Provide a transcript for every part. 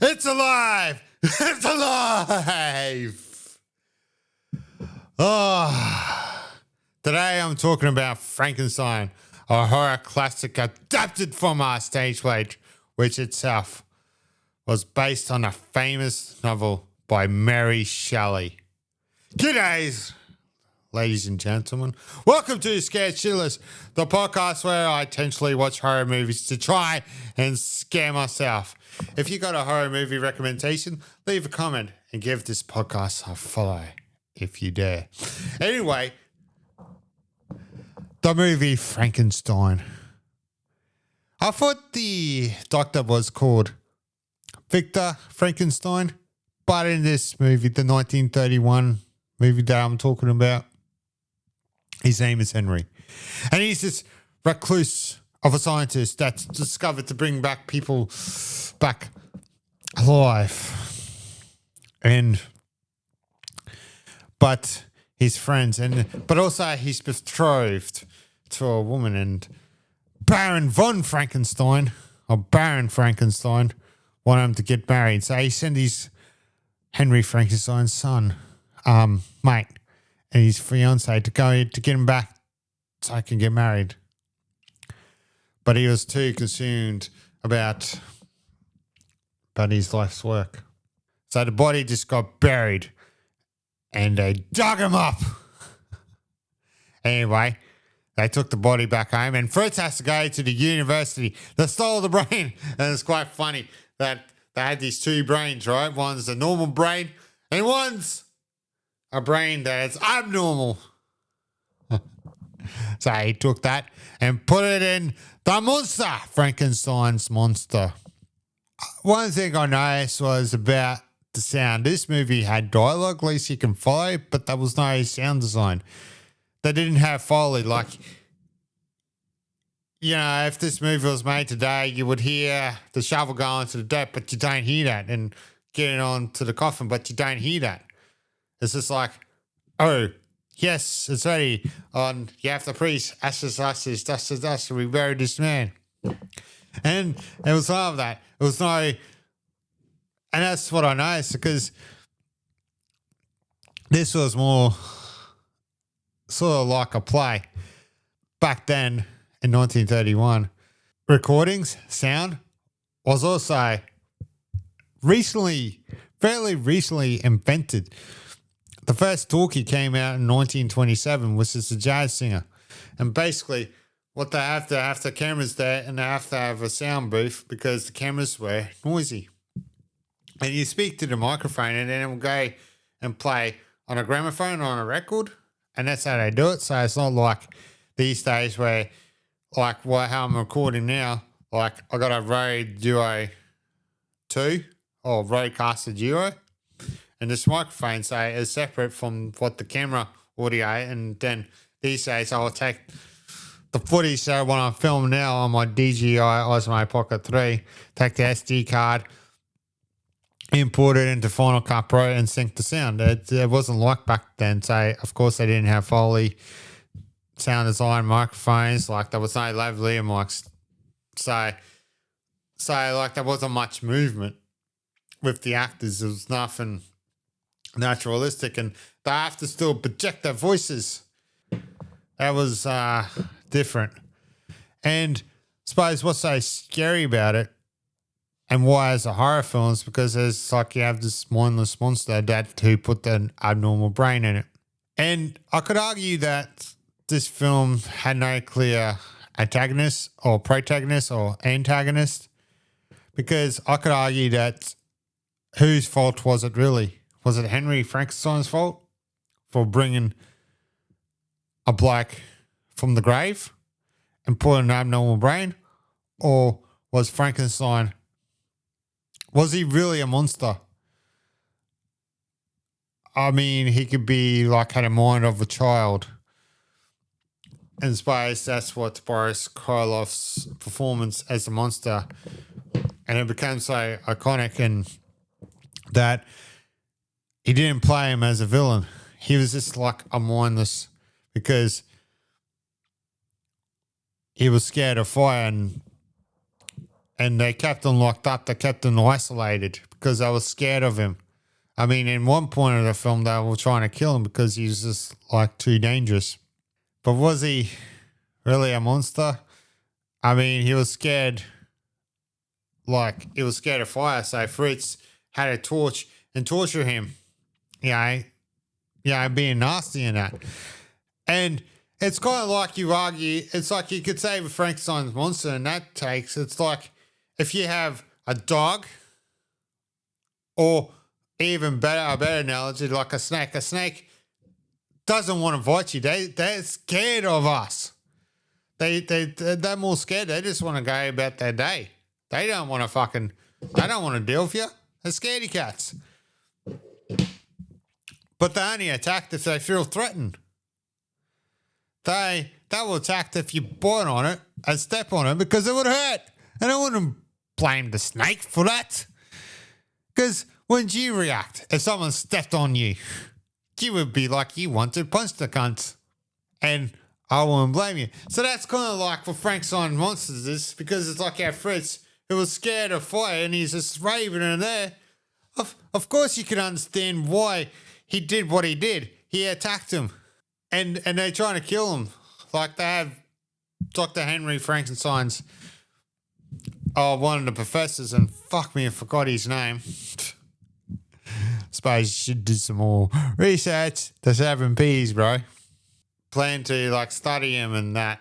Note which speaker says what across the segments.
Speaker 1: It's alive! It's alive! Oh, today I'm talking about Frankenstein, a horror classic adapted from our stage play, which itself was based on a famous novel by Mary Shelley. G'days, ladies and gentlemen. Welcome to Scared Shitless, the podcast where I intentionally watch horror movies to try and scare myself. If you got a horror movie recommendation, leave a comment and give this podcast a follow if you dare. Anyway, the movie Frankenstein. I thought the doctor was called Victor Frankenstein, but in this movie, the 1931 movie that I'm talking about, his name is Henry. And he's this recluse of a scientist that's discovered to bring back people back alive. But his friends, but also he's betrothed to a woman, and Baron Frankenstein want him to get married. So he sent his Henry Frankenstein's son, mate, and his fiance to go to get him back so I can get married. But he was too consumed about his life's work. So the body just got buried and they dug him up. Anyway, they took the body back home, and Fritz has to go to the university that stole the brain. And it's quite funny that they had these two brains, right? One's a normal brain and one's a brain that is abnormal. So he took that and put it in the monster, Frankenstein's monster. One thing I noticed was about the sound. This movie had dialogue, at least you can follow, but there was no sound design. They didn't have Foley. Like, you know, if this movie was made today, you would hear the shovel going to the dirt, but you don't hear that, and getting on to the coffin, but you don't hear that. It's just like, oh, yes, it's ready. You have the priest, ashes, ashes, dust is dust, we buried this man. And it was all of that. It was no, and that's what I noticed, because this was more sort of like a play back then in 1931. Recordings, sound was also fairly recently invented. The first talkie came out in 1927, which is a jazz singer. And basically, what they have to have the cameras there, and they have to have a sound booth because the cameras were noisy. And you speak to the microphone, and then it will go and play on a gramophone or on a record, and that's how they do it. So it's not like these days where, like how I'm recording now, like I got a Rode Duo 2 or Rodecaster Duo, and this microphone, say, is separate from what the camera audio. And then these days I'll take the footage, so when I'm filming now on my DJI Osmo Pocket 3, take the SD card, import it into Final Cut Pro and sync the sound. It wasn't like back then. So, of course, they didn't have Foley sound design microphones. Like, there was no lavalier mics. So like, there wasn't much movement with the actors. There was nothing naturalistic, and they have to still project their voices. That was different. And I suppose what's so scary about it, and why it's a horror film, is because it's like you have this mindless monster who put an abnormal brain in it. And I could argue that this film had no clear antagonist or protagonist or antagonist, because I could argue that whose fault was it really? Was it Henry Frankenstein's fault for bringing a bloke from the grave and putting an abnormal brain? Or was Frankenstein, was he really a monster? I mean, he could be like, had a mind of a child. And I suppose that's what Boris Karloff's performance as a monster, and it became so iconic, and that he didn't play him as a villain. He was just like a mindless, because he was scared of fire, and and they kept him locked up. They kept him isolated because they were scared of him. I mean, in one point of the film, they were trying to kill him because he was just like too dangerous. But was he really a monster? I mean, he was scared. Like, he was scared of fire. So Fritz had a torch and torture him. Being nasty in that. And it's kind of like you argue, it's like you could say with Frankenstein's monster and that takes, it's like if you have a dog or even better, a better analogy, like a snake. A snake doesn't want to bite you. They're scared of us. They're more scared. They just want to go about their day. They don't want to deal with you. They're scaredy cats. But they only attack if they feel threatened. They will attack if you bite on it and step on it because it would hurt. And I wouldn't blame the snake for that. Because wouldn't you react if someone stepped on you? You would be like you want to punch the cunt. And I wouldn't blame you. So that's kind of like what Frankenstein Monsters is, because it's like our Fritz who was scared of fire and he's just raving in there. Of course you can understand why he did what he did. He attacked him. And they're trying to kill him. Like they have Dr. Henry Frankenstein's one of the professors, and fuck me, I forgot his name. Suppose you should do some more research. The 7 Ps, bro. Planned to like study him and that.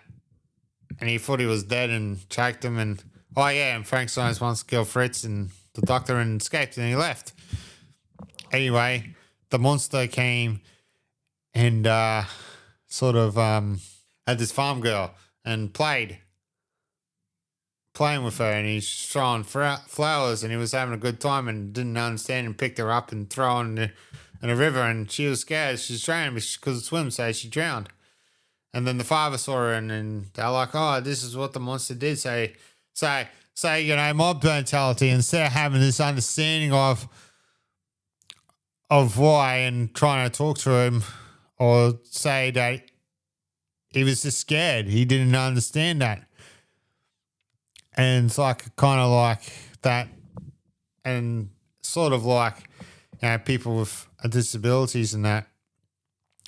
Speaker 1: And he thought he was dead and tracked him, and and Frankenstein wants to kill Fritz and the doctor and escaped and he left. Anyway, the monster came and had this farm girl and playing with her, and he's throwing flowers and he was having a good time and didn't understand and picked her up and threw her in the river, and she was scared. She's drowned because of swim, so she drowned. And then the father saw her and they're like, oh, this is what the monster did. So mob mentality, instead of having this understanding of why and trying to talk to him or say that he was just scared. He didn't understand that. And it's like kind of like that, and sort of like people with disabilities and that.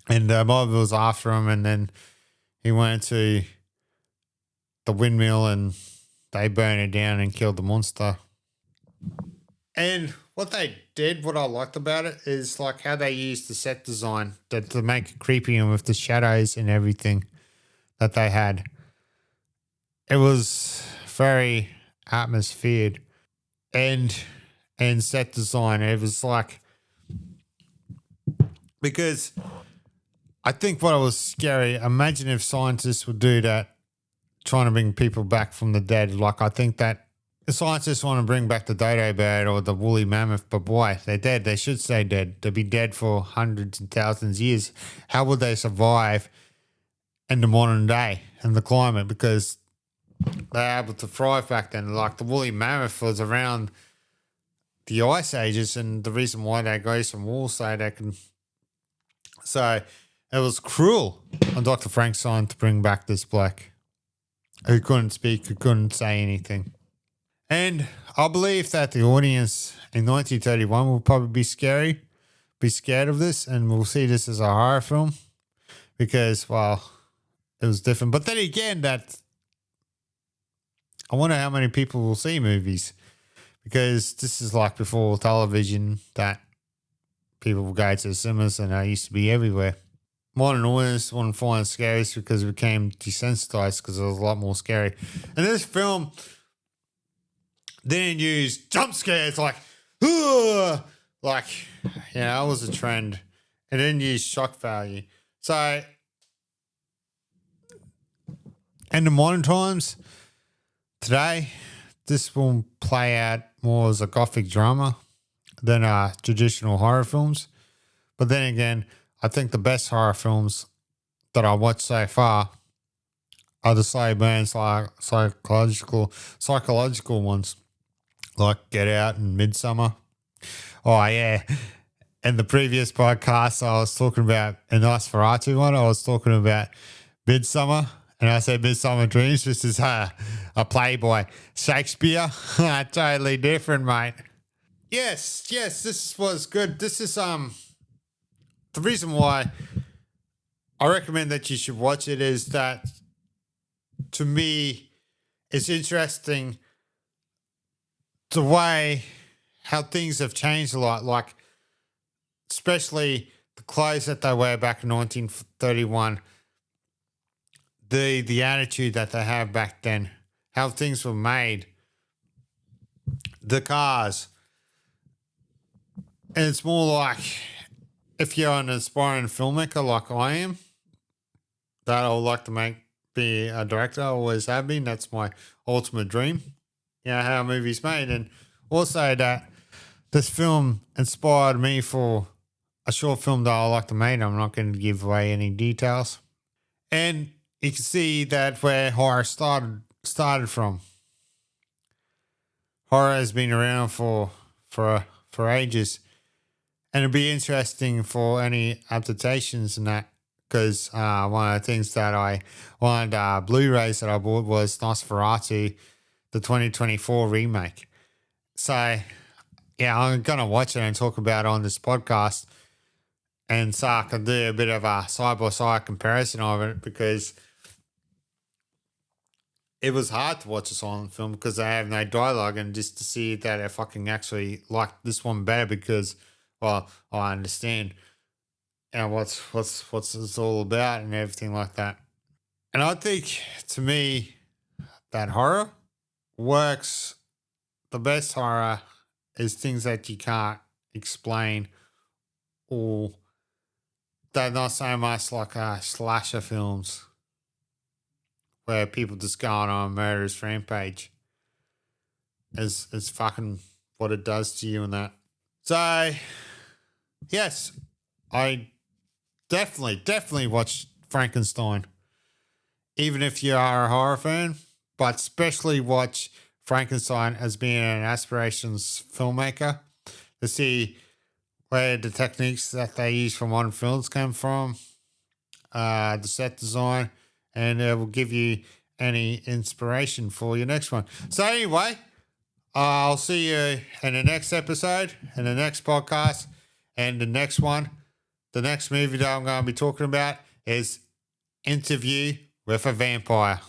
Speaker 1: And the mob was after him, and then he went to the windmill and they burned it down and killed the monster. And what they did, what I liked about it, is like how they used the set design to make it creepy, and with the shadows and everything that they had. It was very atmospheric and set design. It was like, because I think what was scary, imagine if scientists would do that, trying to bring people back from the dead. Like, I think that the scientists want to bring back the dodo bird or the woolly mammoth, but boy, they're dead. They should stay dead. They'd be dead for hundreds and thousands of years. How would they survive in the modern day and the climate? Because they're able to thrive back then. Like the woolly mammoth was around the ice ages, and the reason why they go some wool so they can. So it was cruel on Dr. Frankenstein to bring back this bloke who couldn't speak, who couldn't say anything. And I believe that the audience in 1931 will probably be scared of this, and will see this as a horror film because, well, it was different. But then again, I wonder how many people will see movies, because this is like before television that people will go to the cinemas, and they used to be everywhere. Modern audience wouldn't find it scary because it became desensitized because it was a lot more scary. And this film didn't use jump scares like, ugh! Like, it was a trend. It didn't use shock value. So, in the modern times, today, this will play out more as a gothic drama than traditional horror films. But then again, I think the best horror films that I watched so far are the slow burn, psychological ones, like Get Out and Midsummer. Oh, yeah. In the previous podcast, I was talking about a Nosferatu one. I was talking about Midsummer And I said Midsummer Dreams. This is a Playboy. Shakespeare, totally different, mate. Yes, this was good. This is the reason why I recommend that you should watch it is that to me it's interesting the way how things have changed a lot, like especially the clothes that they wear back in 1931, the attitude that they have back then, how things were made, the cars. And it's more like if you're an aspiring filmmaker like I am, that I would like to be a director, I always have been. That's my ultimate dream. How a movie's made. And also that this film inspired me for a short film that I like to make. I'm not going to give away any details. And you can see that where horror started from. Horror has been around for ages. And it'd be interesting for any adaptations and that, because one of the things that one of the Blu-rays that I bought was Nosferatu, the 2024 remake. So, yeah, I'm going to watch it and talk about it on this podcast. And so I can do a bit of a side-by-side comparison of it, because it was hard to watch a silent film because they have no dialogue, and just to see that I fucking actually like this one better because, well, I understand what's it's all about and everything like that. And I think, to me, that horror works. The best horror is things that you can't explain, or they're not so much like slasher films where people just go on a murderous rampage. Is fucking what it does to you and that. So, yes, I definitely watch Frankenstein, even if you are a horror fan, but especially watch Frankenstein as being an aspirations filmmaker to see where the techniques that they use from modern films come from, the set design, and it will give you any inspiration for your next one. So anyway, I'll see you in the next episode, in the next podcast, and the next one. The next movie that I'm going to be talking about is Interview with a Vampire.